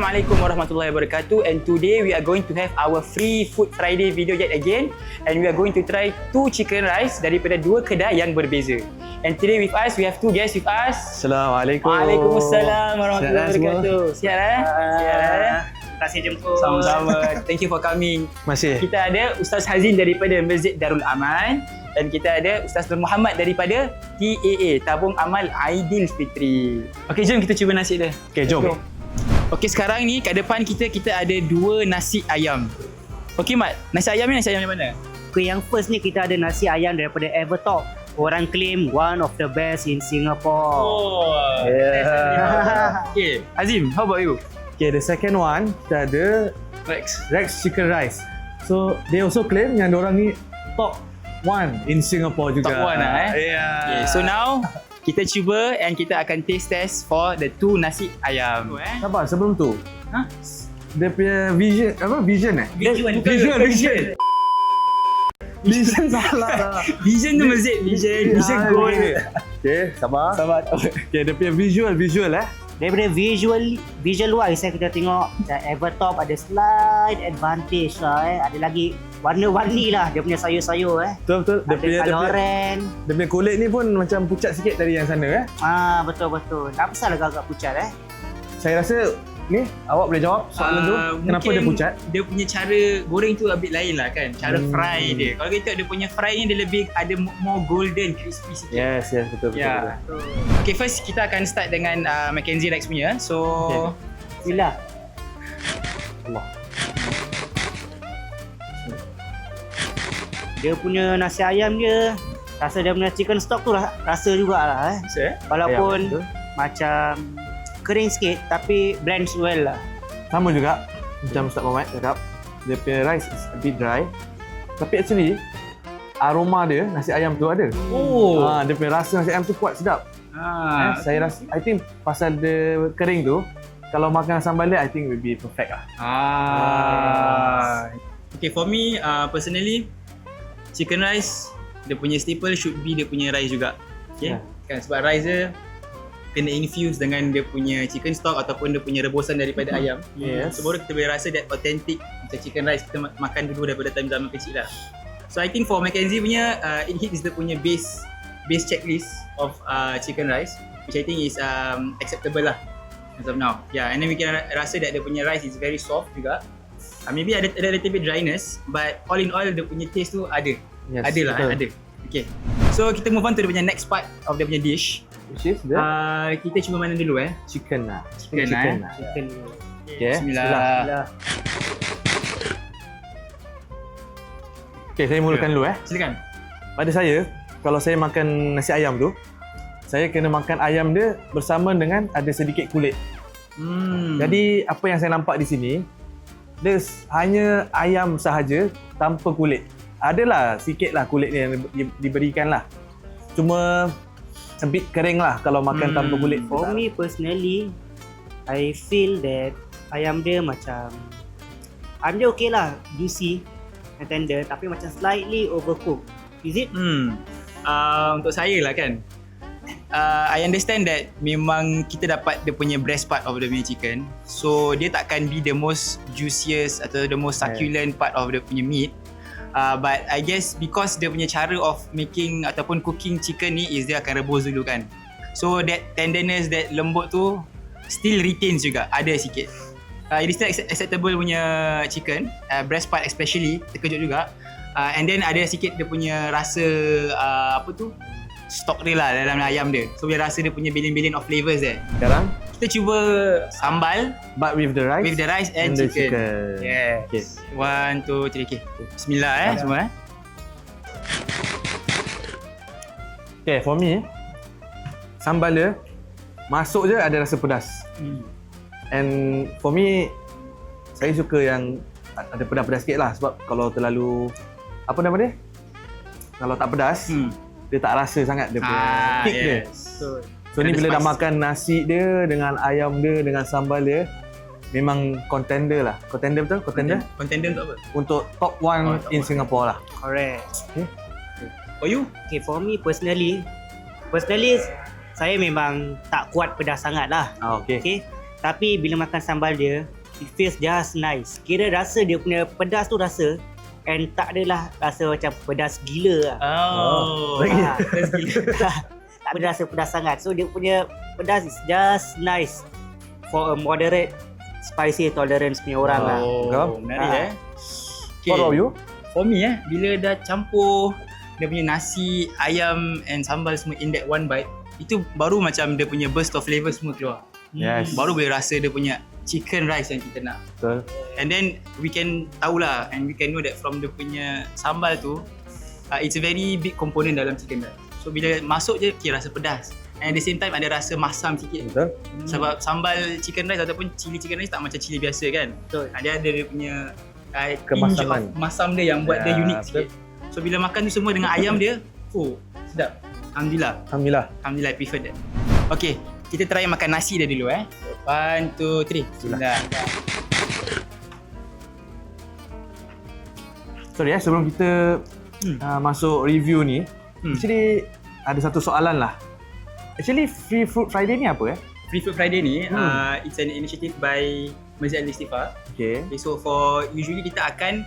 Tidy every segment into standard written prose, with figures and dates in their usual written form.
Assalamualaikum warahmatullahi wabarakatuh, and today we are going to have our free Food Friday video yet again, and we are going to try 2 chicken rice daripada 2 kedai yang berbeza. And today with us we have 2 guests with us. Assalamualaikum. Waalaikumsalam warahmatullahi wabarakatuh. Sihat Terima kasih jemput. Sama-sama. Thank you for coming. Masih. Kita ada Ustaz Hazin daripada Masjid Darul Aman, dan kita ada Ustaz Nur Muhammad daripada TAA, Tabung Amal Aidilfitri. Okey, jom kita cuba nasi dia. Okey, jom. Okey, sekarang ni kat depan kita ada 2 nasi ayam. Okey Mat, nasi ayam ni nasi ayam dari mana? Okay, yang first ni kita ada nasi ayam daripada Evertop. Orang claim one of the best in Singapore. Oh. Yeah. Okay, Azim, how about you? Okay, the second one kita ada Rex Chicken Rice. So they also claim yang diorang ni top 1 in Singapore juga. Top 1 lah Yeah. Okay, so now kita cuba and kita akan taste test for the 2 nasi ayam. Sabar, sebelum tu. Ha? Dia punya vision, apa? Vision eh? Vision. Vision salah dah. Vision tu masjid. Vision goal. Okay, sabar. Okay, dia punya visual Daripada visual wise kita tengok macam Evertop ada slight advantage lah Ada lagi warna-warni lah dia punya sayur-sayur Betul. Dia Ada kaloren. dia punya kulit ni pun macam pucat sikit dari yang sana Betul. Tak pasal agak-agak pucat Saya rasa ni awak boleh jawab soalan tu. Kenapa dia pucat? Dia punya cara goreng tu a bit lain lah kan. Cara fry dia. Kalau kita dia punya fry ni dia lebih ada more golden, crispy sikit. Yes, betul. Okay, first kita akan start dengan Mackenzie Rex punya. So, Bismillah. Allah. Dia punya nasi ayam dia, rasa dia punya chicken stock tu lah, rasa jugalah Walaupun Betul. macam kering sikit tapi blends well lah. Sama juga macam Ustaz Muhammad cakap, dia punya rice is a bit dry. Tapi actually aroma dia nasi ayam tu ada. Dia punya rasa nasi ayam tu kuat, sedap. Saya rasa, I think pasal dia kering tu, kalau makan sambal dia, I think will be perfect lah. Okay, for me personally, chicken rice dia punya staple should be dia punya rice juga. Okay, kan sebab rice dia kena infuse dengan dia punya chicken stock ataupun dia punya rebusan daripada ayam. Yes. So baru kita boleh rasa that authentic macam chicken rice kita makan dulu daripada time zaman kecil lah. So I think for Mackenzie punya it hits dia punya base checklist of chicken rice, which I think is acceptable lah as of now. Yeah, and then we can rasa that dia punya rice is very soft juga. Maybe ada little bit dryness, but all in all dia punya taste tu ada. Yes, ada lah, ada. Okay. So kita move on to dia punya next part of dia punya dish. Which is the Kita cuba mana dulu chicken lah. Chicken. Okay. Bismillah. Okay, saya mulakan dulu Silakan. Pada saya, kalau saya makan nasi ayam tu, saya kena makan ayam dia bersama dengan ada sedikit kulit. Jadi apa yang saya nampak di sini, dia hanya ayam sahaja tanpa kulit. Adalah sikitlah kulit yang diberikan lah. Cuma a bit kering lah kalau makan tanpa kulit. For me personally, I feel that ayam dia macam okay lah, juicy and tender, tapi macam slightly overcooked. Is it? Untuk saya lah kan, I understand that memang kita dapat dia punya breast part of the punya chicken, so dia takkan be the most juiciest atau the most succulent part of the punya meat. But I guess because dia punya cara of making ataupun cooking chicken ni is dia akan rebus dulu kan, so that tenderness, that lembut tu still retains juga, ada sikit. It is still acceptable punya chicken, breast part especially, terkejut juga. And then ada sikit dia punya rasa stok dia lah dalam ayam dia, so boleh rasa dia punya billion of flavors there. Sekarang kita cuba sambal but with the rice and the chicken. chicken. Yes. Okay. 1, 2, 3. Okay. Bismillah semua Okay, for me, sambal dia masuk je ada rasa pedas. And for me, saya suka yang ada pedas-pedas sikit lah, sebab kalau terlalu apa nama dia? Kalau tak pedas, dia tak rasa sangat dia punya kick dia. So ni bila dah makan nasi dia dengan ayam dia dengan sambal dia, memang contender lah. Contender betul? Contender untuk apa? untuk top 1 in Singapore lah. Correct. Okay. For you? Okay, for me personally saya memang tak kuat pedas sangat lah. Okay. Okay. Tapi bila makan sambal dia, it feels just nice. Kira rasa dia punya pedas tu rasa, and tak adalah rasa macam pedas gila lah. Pedas gila. Tak ada rasa pedas sangat. So dia punya pedas is just nice for a moderate spicy tolerance punya orang lah. Menarik What about you? For me bila dah campur dia punya nasi, ayam and sambal semua in that one bite, itu baru macam dia punya burst of flavour semua keluar. Yes. Baru boleh rasa dia punya chicken rice yang kita nak. Betul. And then we can tahulah and we can know that from dia punya sambal tu, it's a very big component dalam chicken rice. So bila masuk je kira rasa pedas. And at the same time ada rasa masam sikit. Betul. Sebab sambal chicken rice ataupun chili chicken rice tak macam chili biasa kan. Betul. Dia ada dia punya Kemasaman. masam dia yang buat dia unik betul. sikit. So bila makan tu semua dengan ayam dia, sedap. Alhamdulillah. Alhamdulillah I prefer that. Okay, kita try makan nasi dia dulu 1, 2, 3. Bismillah. Sorry sebelum kita masuk review ni, actually ada satu soalan lah. Actually Free Fruit Friday ni apa Free Food Friday ni, it's an initiative by Masjid Al-Istighfar. Okay. So for usually kita akan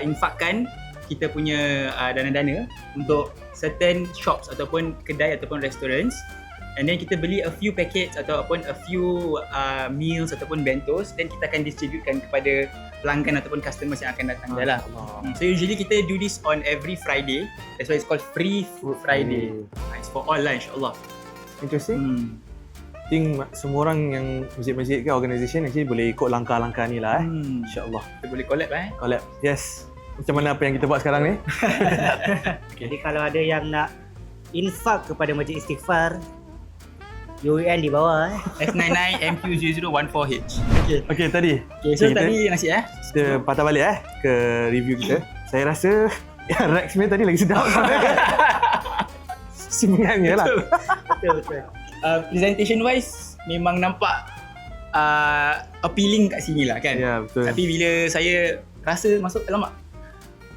infakkan kita punya dana-dana untuk certain shops ataupun kedai ataupun restaurants, and then kita beli a few packets ataupun a few meals ataupun bentos, then kita akan distributekan kepada pelanggan ataupun customers yang akan datang je lah. So usually kita do this on every Friday. That's why it's called Free Food Friday. It's for all lah insyaAllah. Interesting. I think semua orang yang masjid-masjid ke organisation actually boleh ikut langkah-langkah ni lah InsyaAllah. Kita boleh collab Collab. Yes. Macam mana apa yang kita buat sekarang ni? Jadi kalau ada yang nak infak kepada Masjid Istighfar, UAN di bawah S99MQ0014H. Okay tadi. So tadi nasi Kita patah balik ke review kita. Saya rasa yang Rex ni tadi lagi sedap. Sebenarnya lah. Betul. Presentation wise memang nampak appealing kat sini lah kan. Ya betul. Tapi bila saya rasa masuk, alamak,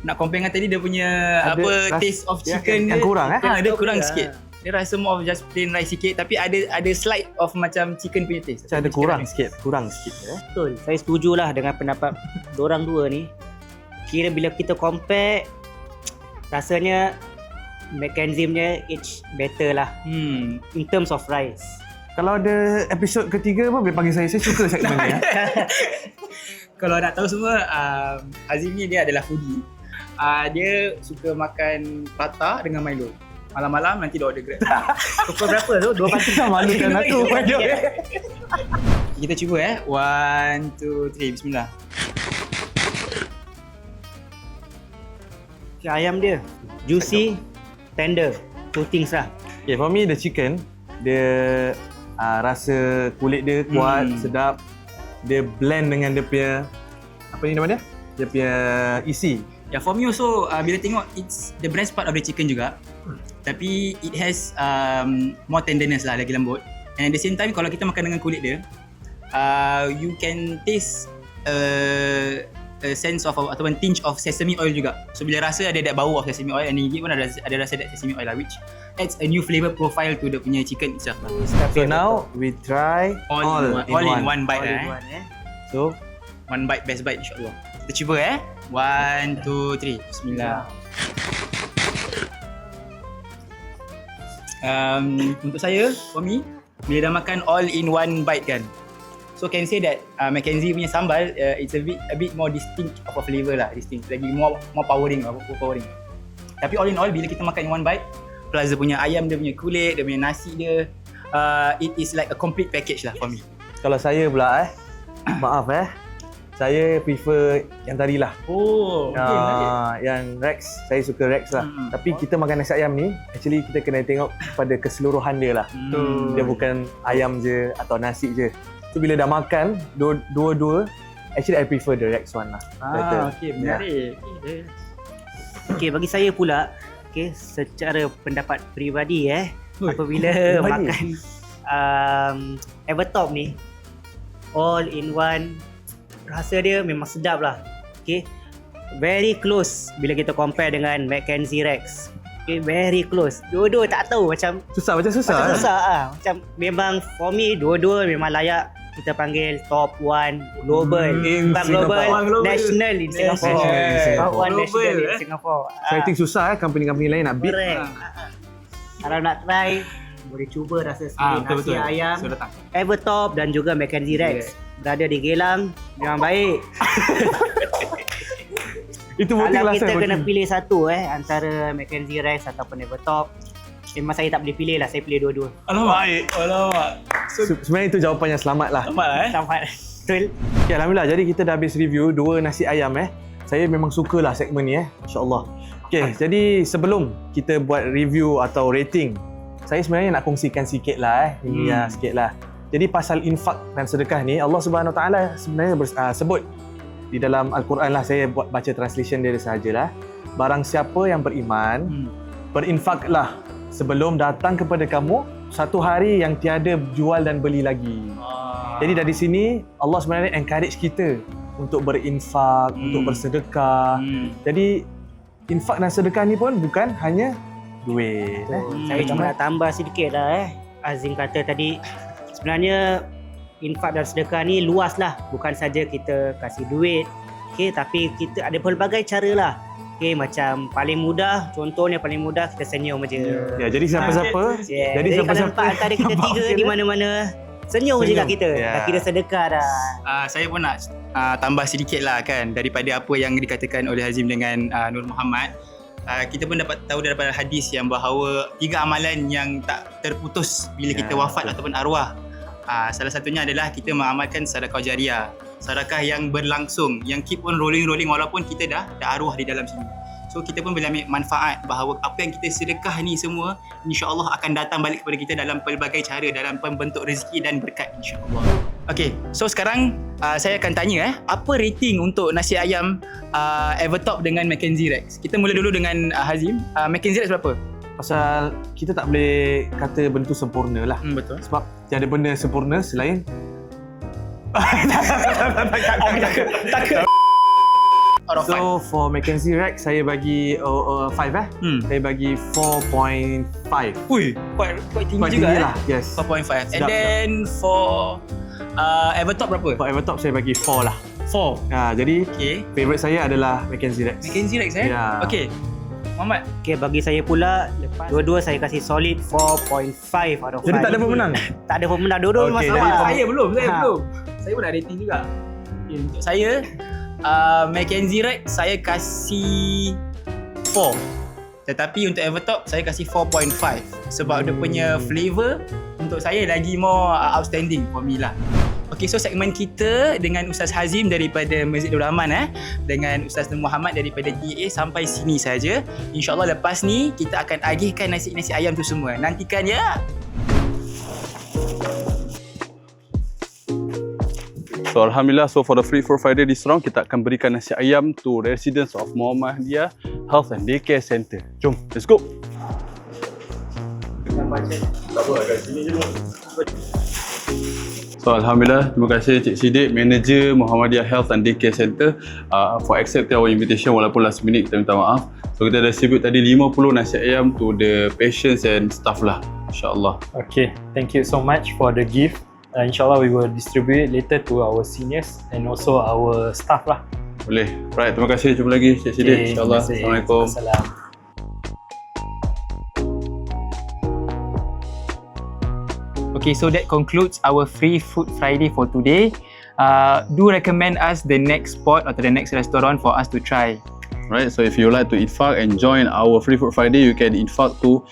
nak compare dengan tadi dia punya Ada taste of chicken yang kurang dia kurang sikit. Dia rasa more of just plain rice sikit, tapi ada slight of macam chicken punya taste. Macam ada kurang sikit Betul. Saya setujulah dengan pendapat dorang dua ni. Kira bila kita compare, rasanya Mackenzie punya each better lah in terms of rice. Kalau ada episod ketiga pun boleh panggil saya suka segmen ni Kalau nak tahu semua, Azim ni dia adalah foodie. Dia suka makan prata dengan Milo. Malam-malam nanti dia order Grab. Pukul berapa tu? 2 pagi. Malukan aku. Kita cuba 1, 2, 3. Bismillah. Okay, ayam dia juicy, tender, two things lah. Okay, for me the chicken, dia rasa kulit dia kuat, sedap. Dia blend dengan dia punya, apa ni nama dia? Dia punya isi. Yeah, for me also, bila tengok it's the breast part of the chicken juga. Tapi it has more tenderness lah, lagi lembut. And at the same time, kalau kita makan dengan kulit dia, you can taste a sense of ataupun tinge of sesame oil juga. So bila rasa ada that bau of sesame oil, and gigit pun ada rasa that sesame oil lah, which adds a new flavour profile to the punya chicken itself lah. So now we try all in one bite So one bite, best bite insyaAllah. Kita cuba 1, 2, 3. Bismillah. Untuk saya, for me, bila dah makan all in one bite kan, so can say that Mackenzie punya sambal, it's a bit more distinct of a flavour lah, lagi more powering. Tapi all in all, bila kita makan in one bite, plus dia punya ayam, dia punya kulit, dia punya nasi dia, it is like a complete package lah for me. Kalau saya pula maaf saya prefer yang tadi lah. Yang Rex, saya suka Rex lah. Tapi kita makan nasi ayam ni, actually kita kena tengok pada keseluruhan dia lah. Dia bukan ayam je atau nasi je. So bila dah makan dua-dua, actually I prefer the Rex one lah. Okay, menarik. Okay, bagi saya pula, okay, secara pendapat peribadi apabila makan Evertop ni all in one, rasa dia memang sedap lah. Okay, very close bila kita compare dengan Mackenzie Rex. Okay, very close. Dua-dua tak tahu macam susah. Macam memang for me dua-dua memang layak kita panggil top 1 global. Bukan Singapore. global, national in Singapore. Top 1 national in Singapore. So I think susah company-company lain nak beat. Correct. Kalau nak try, boleh cuba rasa sendiri nasi ayam So datang. Evertop dan juga Mackenzie Rex. Berada di Geylang, memang baik. Itu voting Kalau lah kita saya. kena pilih satu antara Mackenzie Rex ataupun Evertop, memang saya tak boleh pilih lah, saya pilih dua-dua. Alamak. Sebenarnya itu jawapan yang selamat lah. Selamat lah Selamat. Betul. Okay, Alhamdulillah. Jadi kita dah habis review 2 nasi ayam Saya memang sukalah segmen ni InsyaAllah. Okay, jadi sebelum kita buat review atau rating, saya sebenarnya nak kongsikan sikit lah sikit lah. Jadi pasal infak dan sedekah ni, Allah Subhanahu Wa Taala sebenarnya sebut di dalam Al-Quran lah. Saya buat baca translation dia sahajalah. Barang siapa yang beriman, berinfaklah sebelum datang kepada kamu satu hari yang tiada jual dan beli lagi. Jadi dari sini Allah sebenarnya encourage kita untuk berinfak, untuk bersedekah. Jadi infak dan sedekah ni pun bukan hanya duit. Saya cuma nak tambah sedikit lah Azim kata tadi, sebenarnya infak dan sedekah ni luas lah. Bukan saja kita kasih duit, tapi kita ada pelbagai cara lah. Macam paling mudah, contohnya paling mudah kita senyum je. Ya, jadi siapa-siapa, Jadi kalau nampak antara kita tiga di mana-mana, senyum je kat kita. Dah kira sedekah dah. Saya pun nak tambah sedikit lah kan, daripada apa yang dikatakan oleh Hazim dengan Nur Muhammad. Kita pun dapat tahu daripada hadis yang bahawa 3 amalan yang tak terputus bila kita wafat ataupun arwah. Salah satunya adalah kita mengamalkan sedekah jariah, sedekah yang berlangsung, yang keep on rolling walaupun kita dah arwah di dalam sini. So kita pun boleh ambil manfaat bahawa apa yang kita sedekah ni semua insya-Allah akan datang balik kepada kita dalam pelbagai cara, dalam bentuk rezeki dan berkat insya-Allah. Okay, so sekarang saya akan tanya apa rating untuk nasi ayam Evertop dengan Mackenzie Rex. Kita mula dulu dengan Hazim. Mackenzie Rex berapa? Pasal kita tak boleh kata benda tu sempurna lah. Betul. Sebab tiada benda sempurna selain Takut. So for Mackenzie Rex saya bagi 5 Saya bagi 4.5. Ui, quite tinggi Quite juga tinggi lah. Yes. 4.5. And Sedap, then for Evertop berapa? For Evertop saya bagi 4 lah. 4. Jadi Okay. favourite saya adalah Mackenzie Rex. Mackenzie Rex Ya. Okay. Muhammad. Okay, bagi saya pula, lepas dua-dua saya kasih solid 4.5 out of 5. Jadi tak ada pemenang. Tak ada pemenang, dua-dua Okay, memang sama. Saya belum. Saya pun nak rating juga. Okay, untuk saya Mackenzie Rex saya kasih 4. Tetapi untuk Evertop saya kasih 4.5 sebab dia punya flavor untuk saya lagi more outstanding for me lah. Okay, so segmen kita dengan Ustaz Hazim daripada Masjid Nur Rahman dengan Ustaz Nur Muhammad daripada TAA sampai sini saja. InsyaAllah lepas ni kita akan agihkan nasi ayam tu semua. Nantikan ya. So Alhamdulillah, so for the Free Food Friday this round, kita akan berikan nasi ayam to residents of Muhammadiyah Health and Daycare Center. Jom, let's go. So Alhamdulillah, terima kasih Cik Siddiq, manager Muhammadiyah Health and Daycare Center for accepting our invitation walaupun last minute, kita minta maaf. So kita dah distribute tadi 50 nasi ayam to the patients and staff lah, insyaAllah. Okay, thank you so much for the gift. InsyaAllah we will distribute later to our seniors and also our staff lah. Boleh. Right, terima kasih. Jumpa lagi Cik Siddiq, insyaAllah. Assalamualaikum. Assalamualaikum. Okay, so that concludes our Free Food Friday for today. Do recommend us the next spot or the next restaurant for us to try. Right, so if you like to infak and join our Free Food Friday, you can infak to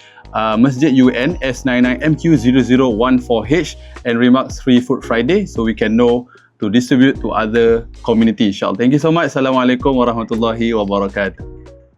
Masjid UN S99MQ0014H and remarks Free Food Friday so we can know to distribute to other community, insyaAllah. Thank you so much. Assalamualaikum warahmatullahi wabarakatuh.